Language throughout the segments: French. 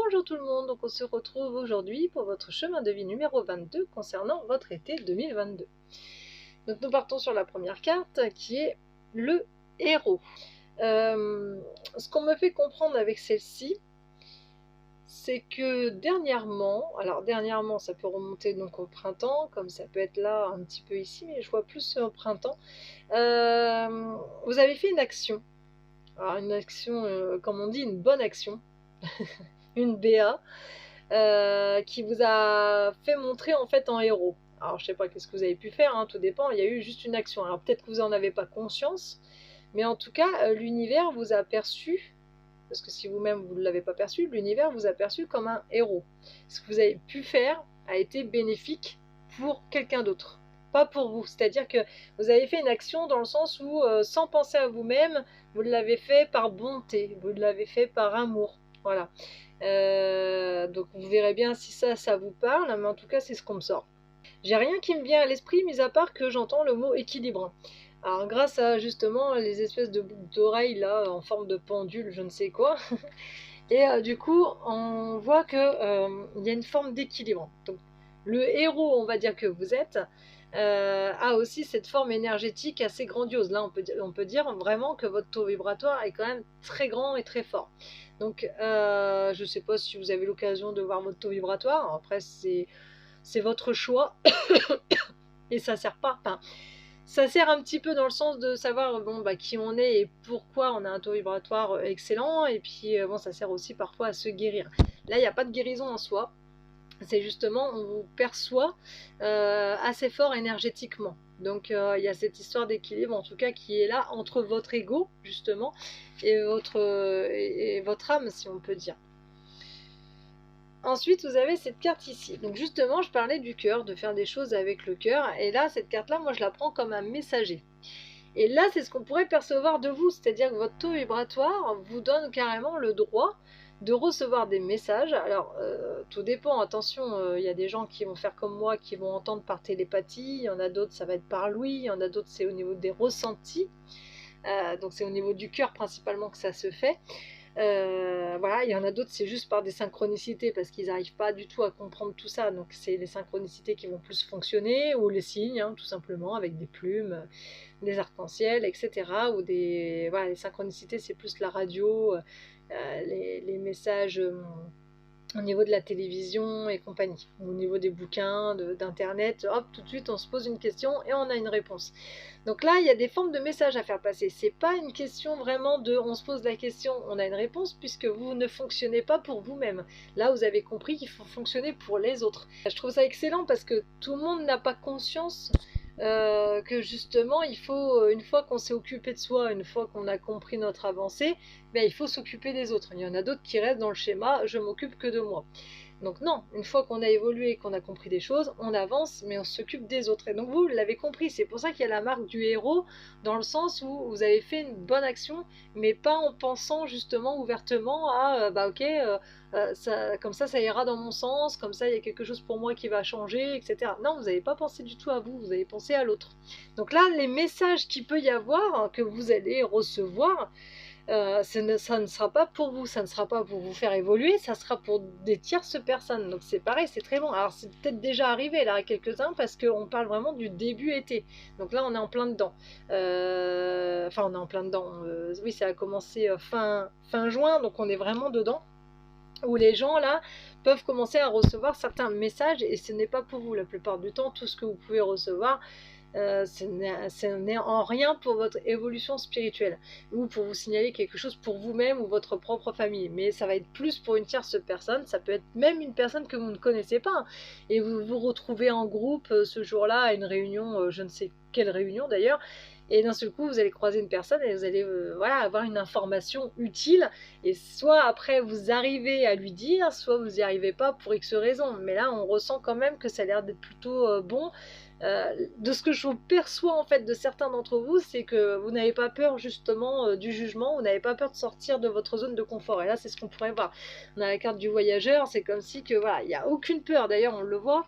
Bonjour tout le monde, donc on se retrouve aujourd'hui pour votre chemin de vie numéro 22 concernant votre été 2022. Donc nous partons sur la première carte qui est le héros. Ce qu'on me fait comprendre avec celle-ci, c'est que dernièrement ça peut remonter donc au printemps, comme ça peut être là un petit peu ici, mais je vois plus au printemps, vous avez fait une action. Alors une action, comme on dit, une bonne action, une BA, qui vous a fait montrer en fait en héros. Alors je sais pas qu'est-ce que vous avez pu faire, hein, tout dépend, il y a eu juste une action. Alors peut-être que vous n'en avez pas conscience, mais en tout cas, l'univers vous a perçu, parce que si vous-même vous ne l'avez pas perçu, l'univers vous a perçu comme un héros. Ce que vous avez pu faire a été bénéfique pour quelqu'un d'autre, pas pour vous. C'est-à-dire que vous avez fait une action dans le sens où, sans penser à vous-même, vous l'avez fait par bonté, vous l'avez fait par amour. Voilà. Donc vous verrez bien si ça vous parle, mais en tout cas c'est ce qu'on me sort. J'ai rien qui me vient à l'esprit, mis à part que j'entends le mot équilibre. Alors grâce à justement les espèces de boucles d'oreilles là, en forme de pendule, je ne sais quoi, et du coup on voit que il y a une forme d'équilibre. Donc le héros, on va dire que vous êtes, a aussi cette forme énergétique assez grandiose. Là on peut dire vraiment que votre taux vibratoire est quand même très grand et très fort. Donc je ne sais pas si vous avez l'occasion de voir votre taux vibratoire. Après c'est votre choix et ça sert pas. Enfin, ça sert un petit peu dans le sens de savoir bon, bah, qui on est et pourquoi on a un taux vibratoire excellent. Et puis bon, ça sert aussi parfois à se guérir. Là, il n'y a pas de guérison en soi. C'est justement, on vous perçoit assez fort énergétiquement. Donc il y a cette histoire d'équilibre en tout cas qui est là entre votre ego justement et votre âme, si on peut dire. Ensuite, vous avez cette carte ici. Donc justement, je parlais du cœur, de faire des choses avec le cœur. Et là, cette carte-là, moi, je la prends comme un messager. Et là, c'est ce qu'on pourrait percevoir de vous. C'est-à-dire que votre taux vibratoire vous donne carrément le droit de recevoir des messages. Alors, tout dépend. Attention, il y a des gens qui vont faire comme moi, qui vont entendre par télépathie. Il y en a d'autres, ça va être par l'ouïe. Il y en a d'autres, c'est au niveau des ressentis. Donc, c'est au niveau du cœur principalement que ça se fait. Voilà, il y en a d'autres, c'est juste par des synchronicités parce qu'ils n'arrivent pas du tout à comprendre tout ça. Donc c'est les synchronicités qui vont plus fonctionner, ou les signes, hein, tout simplement, avec des plumes, des arcs-en-ciel, etc. Ou des, voilà, les synchronicités, c'est plus la radio, les messages au niveau de la télévision et compagnie, au niveau des bouquins, d'internet, hop, tout de suite on se pose une question et on a une réponse. Donc là, il y a des formes de messages à faire passer. C'est pas une question vraiment de on se pose la question, on a une réponse, puisque vous ne fonctionnez pas pour vous-même. Là, vous avez compris qu'il faut fonctionner pour les autres. Je trouve ça excellent parce que tout le monde n'a pas conscience que justement, il faut, une fois qu'on s'est occupé de soi, une fois qu'on a compris notre avancée, ben, il faut s'occuper des autres. Il y en a d'autres qui restent dans le schéma, je m'occupe que de moi. Donc non, une fois qu'on a évolué, qu'on a compris des choses, on avance, mais on s'occupe des autres. Et donc vous l'avez compris, c'est pour ça qu'il y a la marque du héros, dans le sens où vous avez fait une bonne action, mais pas en pensant justement ouvertement à bah ok, comme ça ira dans mon sens, comme ça il y a quelque chose pour moi qui va changer, etc. Non, vous n'avez pas pensé du tout à vous, vous avez pensé à l'autre. Donc là, les messages qu'il peut y avoir, hein, que vous allez recevoir, ça ne sera pas pour vous, ça ne sera pas pour vous faire évoluer, ça sera pour des tierces personnes. Donc c'est pareil, c'est très bon. Alors c'est peut-être déjà arrivé là à quelques-uns parce qu'on parle vraiment du début été. Donc là on est en plein dedans. Enfin on est en plein dedans. Oui, ça a commencé fin juin, donc on est vraiment dedans. Où les gens là peuvent commencer à recevoir certains messages et ce n'est pas pour vous la plupart du temps. Tout ce que vous pouvez recevoir, ce n'est en rien pour votre évolution spirituelle ou pour vous signaler quelque chose pour vous-même ou votre propre famille, mais ça va être plus pour une tierce personne. Ça peut être même une personne que vous ne connaissez pas et vous vous retrouvez en groupe ce jour-là à une réunion, je ne sais quelle réunion d'ailleurs, et d'un seul coup vous allez croiser une personne et vous allez voilà, avoir une information utile, et soit après vous arrivez à lui dire, soit vous n'y arrivez pas pour X raisons, mais là on ressent quand même que ça a l'air d'être plutôt bon. De ce que je perçois en fait de certains d'entre vous, c'est que vous n'avez pas peur justement du jugement, vous n'avez pas peur de sortir de votre zone de confort. Et là, c'est ce qu'on pourrait voir. On a la carte du voyageur, c'est comme si que voilà, il n'y a aucune peur. D'ailleurs, on le voit.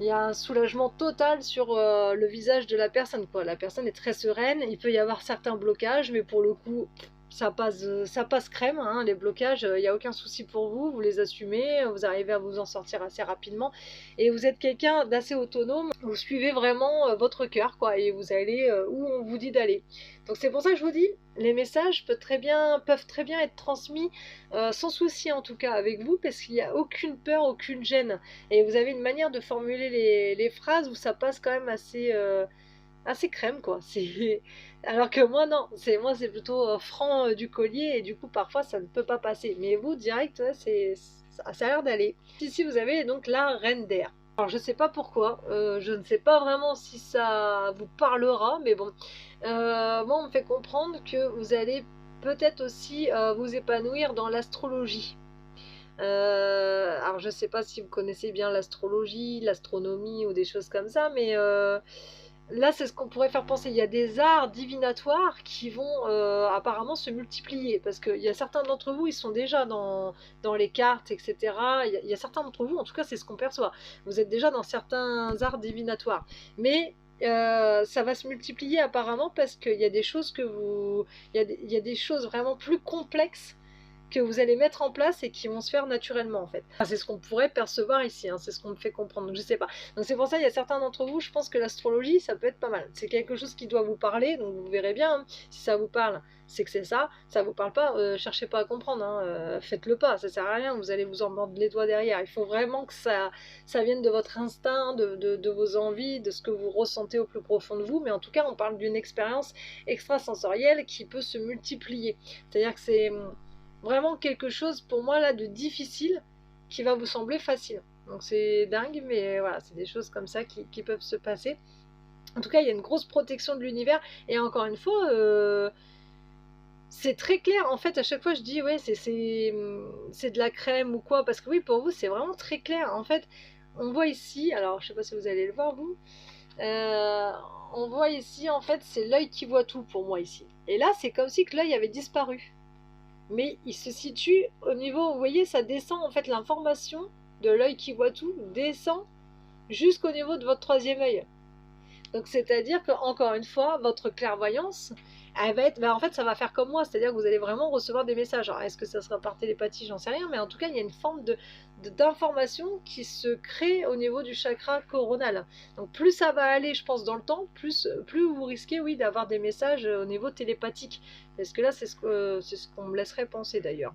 Il y a un soulagement total sur le visage de la personne, quoi. La personne est très sereine. Il peut y avoir certains blocages, mais pour le coup, ça passe crème, hein, les blocages, il n'y a aucun souci pour vous, vous les assumez, vous arrivez à vous en sortir assez rapidement, et vous êtes quelqu'un d'assez autonome, vous suivez vraiment votre cœur, quoi, et vous allez où on vous dit d'aller. Donc c'est pour ça que je vous dis, les messages peuvent très bien être transmis sans souci en tout cas avec vous, parce qu'il n'y a aucune peur, aucune gêne, et vous avez une manière de formuler les phrases où ça passe quand même assez crème quoi. C'est alors que moi non, c'est plutôt franc du collier et du coup parfois ça ne peut pas passer. Mais vous direct, ouais, ça a l'air d'aller. Ici vous avez donc la reine d'air. Alors je sais pas pourquoi, je ne sais pas vraiment si ça vous parlera, mais bon, moi on me fait comprendre que vous allez peut-être aussi vous épanouir dans l'astrologie. Alors je sais pas si vous connaissez bien l'astrologie, l'astronomie ou des choses comme ça, mais là, c'est ce qu'on pourrait faire penser. Il y a des arts divinatoires qui vont apparemment se multiplier, parce qu'il y a certains d'entre vous, ils sont déjà dans les cartes, etc. Il y a certains d'entre vous, en tout cas, c'est ce qu'on perçoit. Vous êtes déjà dans certains arts divinatoires. Mais ça va se multiplier apparemment parce qu'il y a des choses il y a des choses vraiment plus complexes que vous allez mettre en place et qui vont se faire naturellement en fait. Enfin, c'est ce qu'on pourrait percevoir ici, hein, c'est ce qu'on me fait comprendre, donc je sais pas. Donc c'est pour ça, il y a certains d'entre vous, je pense que l'astrologie, ça peut être pas mal. C'est quelque chose qui doit vous parler, donc vous verrez bien, hein. Si ça vous parle, c'est que c'est ça vous parle pas, cherchez pas à comprendre, hein, faites-le pas, ça sert à rien, vous allez vous en mordre les doigts derrière. Il faut vraiment que ça vienne de votre instinct, de vos envies, de ce que vous ressentez au plus profond de vous, mais en tout cas, on parle d'une expérience extrasensorielle qui peut se multiplier. C'est-à-dire que c'est vraiment quelque chose pour moi là de difficile qui va vous sembler facile. Donc c'est dingue, mais voilà, c'est des choses comme ça qui peuvent se passer. En tout cas, il y a une grosse protection de l'univers, et encore une fois, c'est très clair. En fait, à chaque fois, je dis, ouais, c'est de la crème ou quoi, parce que oui, pour vous, c'est vraiment très clair. En fait, on voit ici, alors je sais pas si vous allez le voir, vous, euh, on voit ici, en fait, c'est l'œil qui voit tout pour moi ici. Et là, c'est comme si que l'œil avait disparu, mais il se situe au niveau, vous voyez, ça descend en fait, l'information de l'œil qui voit tout descend jusqu'au niveau de votre troisième œil. Donc c'est-à-dire que encore une fois, votre clairvoyance, elle va être, en fait, ça va faire comme moi, c'est-à-dire que vous allez vraiment recevoir des messages. Alors est-ce que ça sera par télépathie, j'en sais rien, mais en tout cas, il y a une forme d'information qui se crée au niveau du chakra coronal. Donc plus ça va aller, je pense, dans le temps, plus vous risquez, oui, d'avoir des messages au niveau télépathique. Parce que là, c'est ce qu'on me laisserait penser d'ailleurs.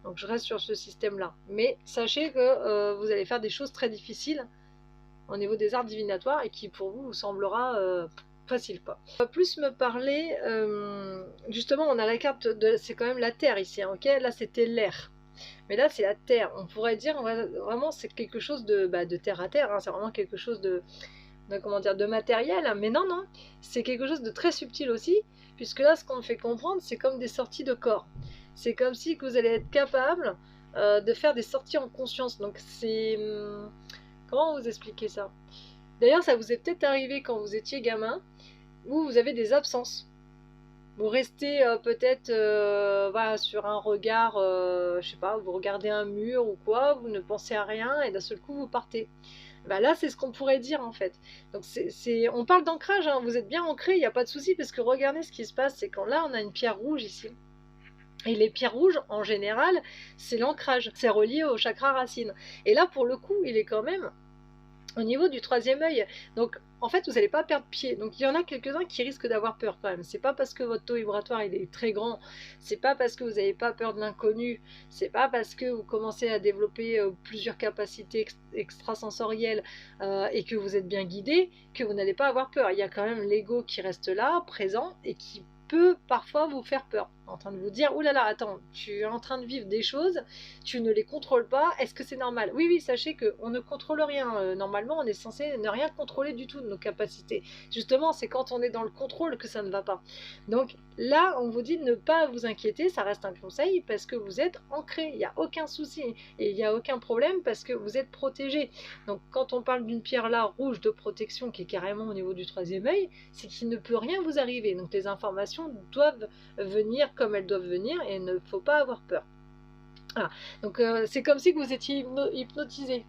Donc je reste sur ce système-là. Mais sachez que vous allez faire des choses très difficiles au niveau des arts divinatoires et qui pour vous semblera facile quoi. On va plus me parler, justement on a la carte de, c'est quand même la terre ici, hein, ok, là c'était l'air. Mais là c'est la terre, on pourrait dire vraiment c'est quelque chose de terre à terre, hein, c'est vraiment quelque chose comment dire, de matériel, hein. Mais non, non, c'est quelque chose de très subtil aussi, puisque là ce qu'on me fait comprendre c'est comme des sorties de corps. C'est comme si que vous allez être capable de faire des sorties en conscience, donc c'est... comment vous expliquer ça? D'ailleurs, ça vous est peut-être arrivé quand vous étiez gamin, où vous avez des absences. Vous restez peut-être voilà, sur un regard, je sais pas, vous regardez un mur ou quoi, vous ne pensez à rien et d'un seul coup vous partez. Bah là, c'est ce qu'on pourrait dire en fait. Donc on parle d'ancrage, hein, vous êtes bien ancré, il n'y a pas de souci, parce que regardez ce qui se passe, c'est quand là on a une pierre rouge ici. Et les pierres rouges, en général, c'est l'ancrage, c'est relié au chakra racine. Et là, pour le coup, il est quand même au niveau du troisième œil. Donc en fait vous n'allez pas perdre pied. Donc il y en a quelques-uns qui risquent d'avoir peur quand même. C'est pas parce que votre taux vibratoire il est très grand, c'est pas parce que vous n'avez pas peur de l'inconnu, c'est pas parce que vous commencez à développer plusieurs capacités extrasensorielles et que vous êtes bien guidé que vous n'allez pas avoir peur. Il y a quand même l'ego qui reste là, présent, et qui peut parfois vous faire peur, en train de vous dire, oulala, là là, attends, tu es en train de vivre des choses, tu ne les contrôles pas, est-ce que c'est normal? Oui, oui, sachez qu'on ne contrôle rien, normalement on est censé ne rien contrôler du tout de nos capacités. Justement, c'est quand on est dans le contrôle que ça ne va pas. Donc là, on vous dit de ne pas vous inquiéter, ça reste un conseil, parce que vous êtes ancré, il n'y a aucun souci, et il n'y a aucun problème, parce que vous êtes protégé. Donc quand on parle d'une pierre là, rouge de protection, qui est carrément au niveau du troisième œil, c'est qu'il ne peut rien vous arriver. Donc les informations doivent venir comme elles doivent venir, et il ne faut pas avoir peur. Voilà. Donc c'est comme si vous étiez hypnotisé.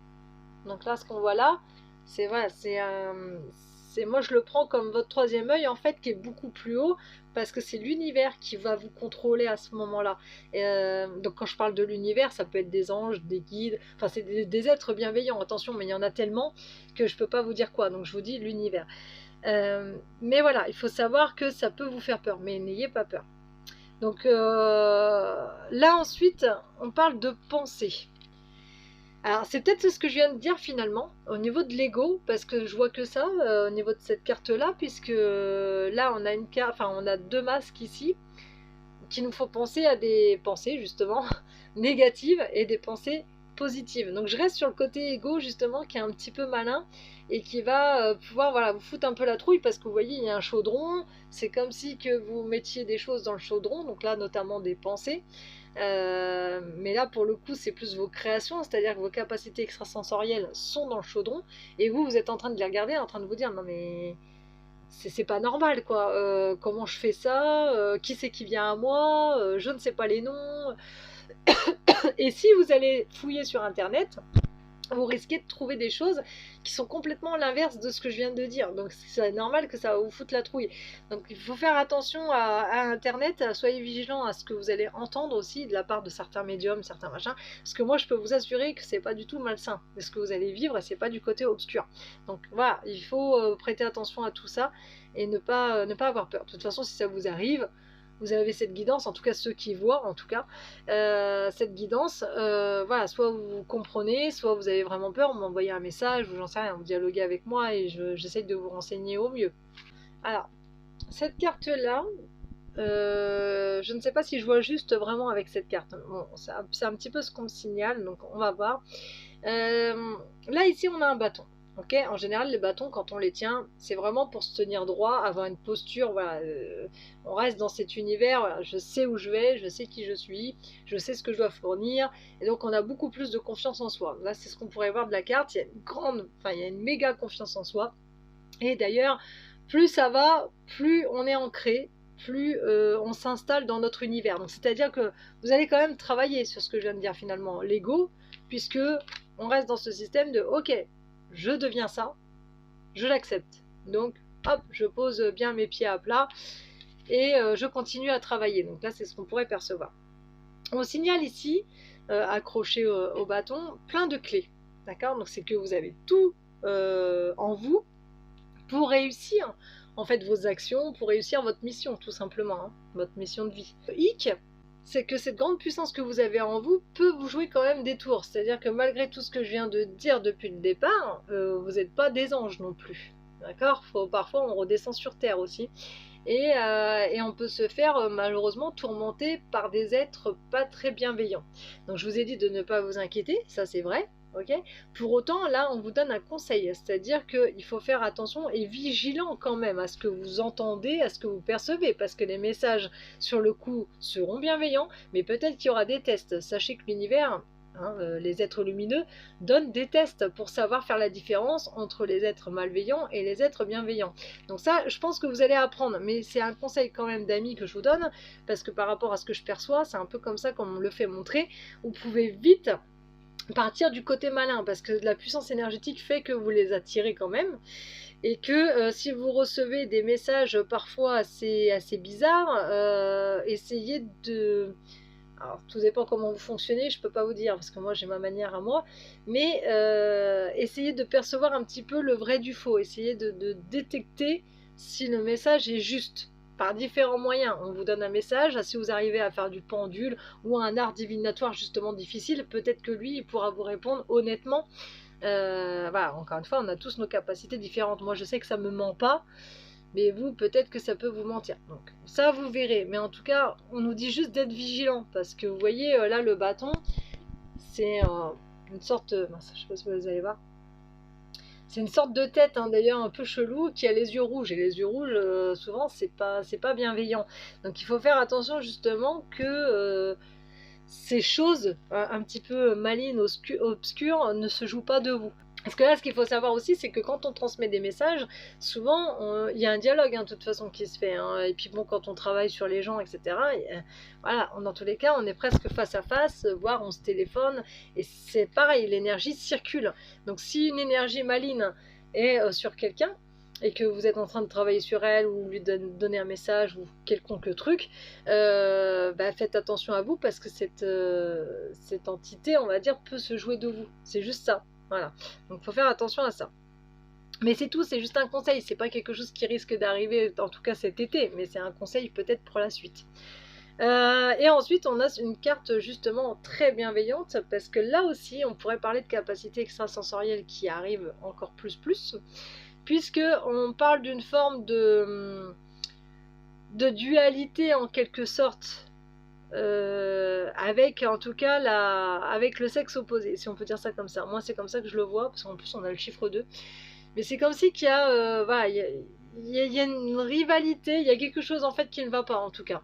Donc là, ce qu'on voit là, c'est voilà, moi je le prends comme votre troisième œil en fait qui est beaucoup plus haut parce que c'est l'univers qui va vous contrôler à ce moment-là. Donc quand je parle de l'univers, ça peut être des anges, des guides, enfin c'est des êtres bienveillants, attention, mais il y en a tellement que je peux pas vous dire quoi, donc je vous dis l'univers. Mais voilà, il faut savoir que ça peut vous faire peur, mais n'ayez pas peur. Donc là ensuite, on parle de pensée. Alors c'est peut-être ce que je viens de dire finalement, au niveau de l'ego, parce que je vois que ça, au niveau de cette carte-là, puisque là on a une carte, enfin on a deux masques ici, qui nous font penser à des pensées justement négatives et des pensées positives. Donc je reste sur le côté égo justement qui est un petit peu malin et qui va pouvoir voilà, vous foutre un peu la trouille parce que vous voyez il y a un chaudron, c'est comme si que vous mettiez des choses dans le chaudron, donc là notamment des pensées. Mais là pour le coup c'est plus vos créations, c'est-à-dire que vos capacités extrasensorielles sont dans le chaudron et vous êtes en train de les regarder, en train de vous dire non mais c'est pas normal quoi, comment je fais ça, qui c'est qui vient à moi, je ne sais pas les noms. Et si vous allez fouiller sur internet, vous risquez de trouver des choses qui sont complètement l'inverse de ce que je viens de dire. Donc c'est normal que ça va vous foutre la trouille. Donc il faut faire attention à internet, soyez vigilants à ce que vous allez entendre aussi de la part de certains médiums, certains machins, parce que moi je peux vous assurer que c'est pas du tout malsain. Ce que vous allez vivre, c'est pas du côté obscur. Donc voilà, il faut prêter attention à tout ça et ne pas avoir peur. De toute façon, si ça vous arrive, vous avez cette guidance, en tout cas ceux qui voient, en tout cas, cette guidance, voilà, soit vous comprenez, soit vous avez vraiment peur, vous m'envoyez un message, ou j'en sais rien, vous dialoguez avec moi et j'essaye de vous renseigner au mieux. Alors, cette carte-là, je ne sais pas si je vois juste vraiment avec cette carte. Bon, c'est un petit peu ce qu'on me signale, donc on va voir. Là, ici, on a un bâton. Ok, en général, les bâtons, quand on les tient, c'est vraiment pour se tenir droit, avoir une posture. Voilà, on reste dans cet univers. Voilà, je sais où je vais, je sais qui je suis, je sais ce que je dois fournir, et donc on a beaucoup plus de confiance en soi. Là, c'est ce qu'on pourrait voir de la carte. Il y a une grande, enfin, il y a une méga confiance en soi. Et d'ailleurs, plus ça va, plus on est ancré, plus on s'installe dans notre univers. Donc, c'est-à-dire que vous allez quand même travailler sur ce que je viens de dire finalement, l'ego, puisque on reste dans ce système de ok. Je deviens ça, je l'accepte. Donc, hop, je pose bien mes pieds à plat et je continue à travailler. Donc là, c'est ce qu'on pourrait percevoir. On signale ici, accroché au bâton, plein de clés. D'accord? Donc c'est que vous avez tout en vous pour réussir en fait vos actions, pour réussir votre mission, tout simplement, hein, votre mission de vie. Hic, c'est que cette grande puissance que vous avez en vous peut vous jouer quand même des tours. C'est-à-dire que malgré tout ce que je viens de dire depuis le départ, vous n'êtes pas des anges non plus. D'accord? Parfois, on redescend sur Terre aussi. Et on peut se faire malheureusement tourmenter par des êtres pas très bienveillants. Donc je vous ai dit de ne pas vous inquiéter, ça c'est vrai. Okay. Pour autant, là, on vous donne un conseil, c'est-à-dire qu'il faut faire attention et vigilant quand même à ce que vous entendez, à ce que vous percevez, parce que les messages, sur le coup, seront bienveillants, mais peut-être qu'il y aura des tests. Sachez que l'univers, hein, les êtres lumineux, donnent des tests pour savoir faire la différence entre les êtres malveillants et les êtres bienveillants. Donc ça, je pense que vous allez apprendre, mais c'est un conseil quand même d'amis que je vous donne, parce que par rapport à ce que je perçois, c'est un peu comme ça qu'on me le fait montrer, vous pouvez vite partir du côté malin parce que la puissance énergétique fait que vous les attirez quand même et que si vous recevez des messages parfois assez bizarres, essayez de... Alors, tout dépend comment vous fonctionnez, je peux pas vous dire parce que moi j'ai ma manière à moi, mais essayez de percevoir un petit peu le vrai du faux, essayez de détecter si le message est juste. Par différents moyens, on vous donne un message, si vous arrivez à faire du pendule ou un art divinatoire justement difficile, peut-être que lui il pourra vous répondre honnêtement. Voilà, encore une fois, on a tous nos capacités différentes. Moi je sais que ça me ment pas, mais vous peut-être que ça peut vous mentir. Donc ça vous verrez, mais en tout cas on nous dit juste d'être vigilant parce que vous voyez là le bâton, c'est une sorte, je sais pas si vous allez voir. C'est une sorte de tête, hein, d'ailleurs un peu chelou, qui a les yeux rouges. Et les yeux rouges, souvent, c'est pas bienveillant. Donc il faut faire attention justement que ces choses un petit peu malines, obscures, ne se jouent pas de vous. Parce que là, ce qu'il faut savoir aussi, c'est que quand on transmet des messages, souvent, il y a un dialogue, hein, de toute façon, qui se fait. Hein. Et puis bon, quand on travaille sur les gens, etc., voilà, dans tous les cas, on est presque face à face, voire on se téléphone. Et c'est pareil, l'énergie circule. Donc si une énergie maligne est sur quelqu'un, et que vous êtes en train de travailler sur elle ou lui donner un message ou quelconque truc, faites attention à vous parce que cette entité, on va dire, peut se jouer de vous. C'est juste ça. Voilà. Donc il faut faire attention à ça. Mais c'est tout, c'est juste un conseil, c'est pas quelque chose qui risque d'arriver, en tout cas cet été, mais c'est un conseil peut-être pour la suite. Et ensuite, on a une carte justement très bienveillante, parce que là aussi, on pourrait parler de capacités extrasensorielles qui arrivent encore plus, puisque on parle d'une forme de dualité en quelque sorte, avec en tout cas avec le sexe opposé, si on peut dire ça comme ça. Moi, c'est comme ça que je le vois, parce qu'en plus, on a le chiffre 2. Mais c'est comme si qu'il y a, voilà, il y a une rivalité, il y a quelque chose en fait qui ne va pas en tout cas.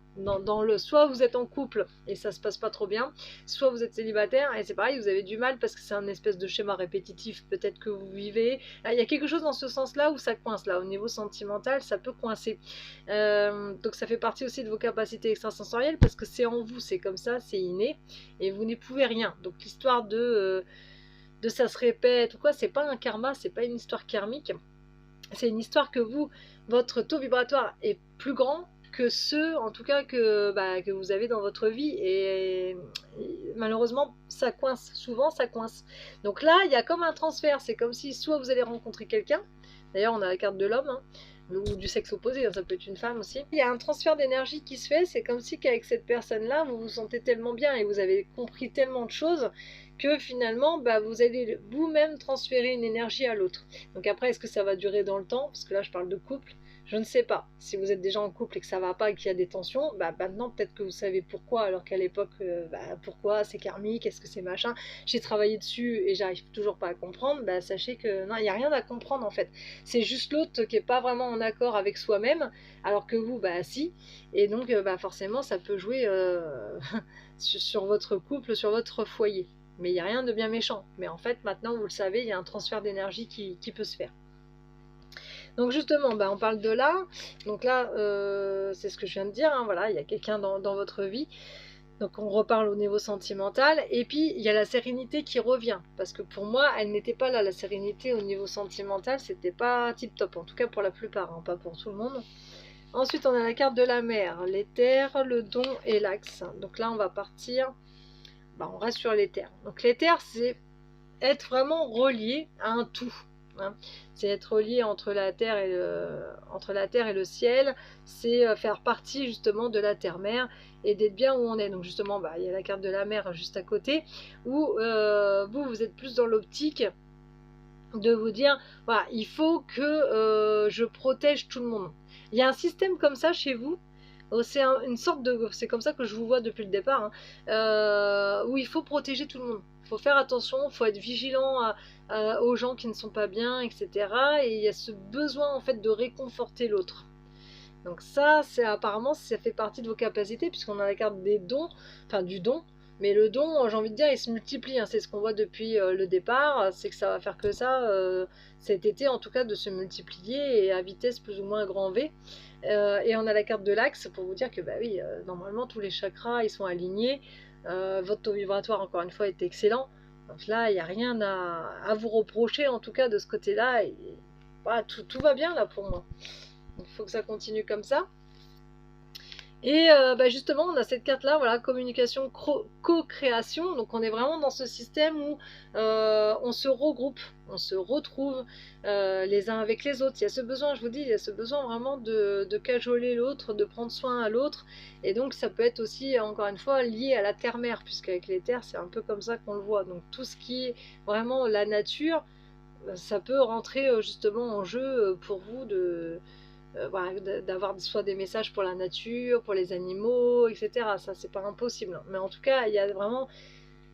Soit vous êtes en couple et ça se passe pas trop bien, soit vous êtes célibataire et c'est pareil, vous avez du mal parce que c'est un espèce de schéma répétitif peut-être que vous vivez. Il y a quelque chose dans ce sens-là où ça coince là, au niveau sentimental, ça peut coincer. Donc ça fait partie aussi de vos capacités extrasensorielles parce que c'est en vous, c'est comme ça, c'est inné et vous n'y pouvez rien. Donc l'histoire de ça se répète ou quoi, c'est pas un karma, c'est pas une histoire karmique, c'est une histoire que votre taux vibratoire est plus grand que ceux, en tout cas, que vous avez dans votre vie, et malheureusement, ça coince, souvent ça coince. Donc là, il y a comme un transfert, c'est comme si soit vous allez rencontrer quelqu'un, d'ailleurs on a la carte de l'homme, hein, ou du sexe opposé, hein, ça peut être une femme aussi. Il y a un transfert d'énergie qui se fait, c'est comme si qu'avec cette personne-là, vous vous sentez tellement bien et vous avez compris tellement de choses que finalement, vous allez vous-même transférer une énergie à l'autre. Donc après, est-ce que ça va durer dans le temps? Parce que là, je parle de couple. Je ne sais pas. Si vous êtes déjà en couple et que ça va pas et qu'il y a des tensions, maintenant peut-être que vous savez pourquoi, alors qu'à l'époque, pourquoi c'est karmique, est-ce que c'est machin. J'ai travaillé dessus et j'arrive toujours pas à comprendre. Sachez que non, il n'y a rien à comprendre en fait. C'est juste l'autre qui est pas vraiment en accord avec soi-même, alors que vous, si. Et donc, forcément, ça peut jouer sur votre couple, sur votre foyer. Mais il n'y a rien de bien méchant. Mais en fait, maintenant, vous le savez, il y a un transfert d'énergie qui peut se faire. Donc justement, on parle de là. Donc là, c'est ce que je viens de dire. Hein, voilà, il y a quelqu'un dans votre vie. Donc on reparle au niveau sentimental. Et puis, il y a la sérénité qui revient. Parce que pour moi, elle n'était pas là. La sérénité au niveau sentimental, c'était pas tip-top. En tout cas, pour la plupart, hein, pas pour tout le monde. Ensuite, on a la carte de la mer, l'éther, le don et l'axe. Donc là, on va partir... on reste sur l'éther. Donc l'éther, c'est être vraiment relié à un tout. Hein. C'est être relié entre la terre et le ciel. C'est faire partie justement de la terre-mère et d'être bien où on est. Donc justement, il y a la carte de la mer juste à côté, où vous êtes plus dans l'optique de vous dire, voilà, il faut que je protège tout le monde. Il y a un système comme ça chez vous. C'est une sorte de... C'est comme ça que je vous vois depuis le départ, hein, où il faut protéger tout le monde. Il faut faire attention, il faut être vigilant aux gens qui ne sont pas bien, etc. Et il y a ce besoin en fait de réconforter l'autre. Donc ça, apparemment, ça fait partie de vos capacités, puisqu'on a la carte des dons, enfin du don. Mais le don, j'ai envie de dire, il se multiplie. Hein. C'est ce qu'on voit depuis le départ. C'est que ça va faire que ça, cet été en tout cas, de se multiplier et à vitesse plus ou moins grand V. Et on a la carte de l'axe pour vous dire que oui, normalement tous les chakras ils sont alignés. Votre taux vibratoire encore une fois est excellent. Donc là, il n'y a rien à vous reprocher en tout cas de ce côté-là. Voilà, tout va bien là pour moi. Il faut que ça continue comme ça. Et justement, on a cette carte-là, voilà, communication, co-création. Donc on est vraiment dans ce système où on se regroupe, on se retrouve les uns avec les autres. Il y a ce besoin, je vous dis, il y a ce besoin vraiment de cajoler l'autre, de prendre soin à l'autre. Et donc ça peut être aussi, encore une fois, lié à la terre-mère, puisqu'avec les terres, c'est un peu comme ça qu'on le voit. Donc tout ce qui est vraiment la nature, ça peut rentrer justement en jeu pour vous voilà, d'avoir soit des messages pour la nature, pour les animaux, etc. Ça, c'est pas impossible. Mais en tout cas, il y a vraiment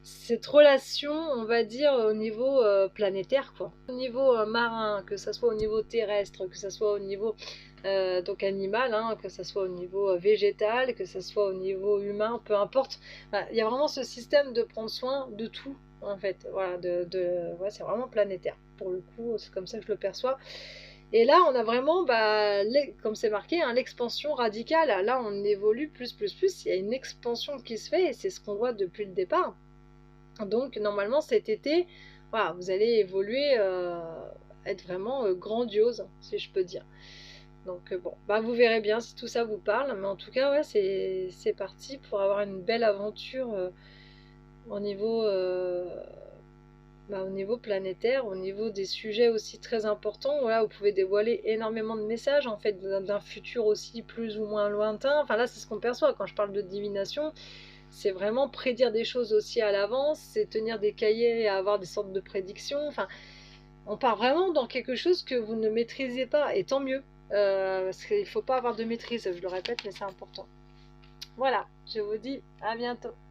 cette relation, on va dire, au niveau planétaire, quoi. Au niveau marin, que ce soit au niveau terrestre, que ce soit au niveau donc animal, hein, que ce soit au niveau végétal, que ce soit au niveau humain, peu importe. Enfin, il y a vraiment ce système de prendre soin de tout, en fait. Voilà, ouais, c'est vraiment planétaire. Pour le coup, c'est comme ça que je le perçois. Et là, on a vraiment, comme c'est marqué, hein, l'expansion radicale. Là, on évolue plus. Il y a une expansion qui se fait et c'est ce qu'on voit depuis le départ. Donc, normalement, cet été, voilà, vous allez évoluer être vraiment grandiose, si je peux dire. Donc bon, bah vous verrez bien si tout ça vous parle, mais en tout cas, ouais, c'est parti pour avoir une belle aventure au niveau, au niveau planétaire, au niveau des sujets aussi très importants. Voilà, vous pouvez dévoiler énormément de messages en fait d'un futur aussi plus ou moins lointain. Enfin là, c'est ce qu'on perçoit quand je parle de divination. C'est vraiment prédire des choses aussi à l'avance, c'est tenir des cahiers et avoir des sortes de prédictions. Enfin, on part vraiment dans quelque chose que vous ne maîtrisez pas, et tant mieux. Parce qu'il ne faut pas avoir de maîtrise, je le répète, mais c'est important. Voilà, je vous dis à bientôt.